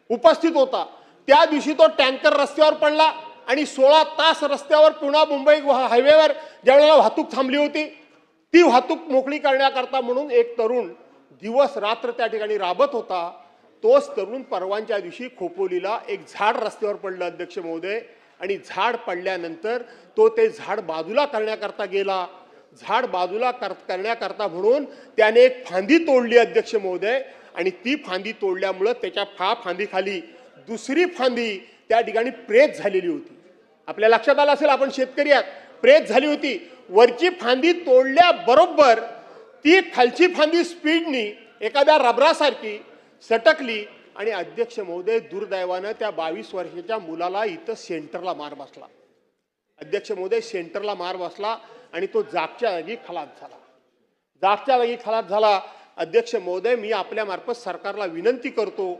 उपस्थित होता। त्या दिवशी तो टँकर रस्त्यावर पडला आणि 16 तास रस्त्यावर पुणे मुंबई हायवेवर ज्यावेळेला वाहतूक थांबली होती, ती वाहतूक मोकळी करण्याकरता म्हणून एक तरुण दिवस रात्र त्या ठिकाणी राबत होता। तोच तरुण परवांच्या दिवशी खोपोलीला एक झाड रस्त्यावर पडलं अध्यक्ष महोदय, आणि झाड पडल्यानंतर तो ते झाड बाजूला करण्याकरता गेला। झाड बाजूला करण्याकरता म्हणून त्याने एक फांदी तोडली अध्यक्ष महोदय, आणि ती फांदी तोडल्यामुळे त्याच्या फांदीखाली दुसरी फांदी त्या ठिकाणी प्रेत झालेली होती। आपल्या लक्षात आलं असेल, आपण शेतकरी आहात, प्रेत झाली होती। वरची फांदी तोडल्याबरोबर ती खालची फांदी स्पीडनी एखाद्या रबरासारखी सटकली आणि अध्यक्ष महोदय दुर्दैवानं त्या 22 वर्षाच्या मुलाला इथं सेंटरला मार बसला। अध्यक्ष महोदय सेंटरला मार बसला आणि तो जागच्या जागी खलास झाला। जागच्या जागी खलास झाला। अध्यक्ष महोदय, मी आपल्या मार्फत सरकारला विनंती करतो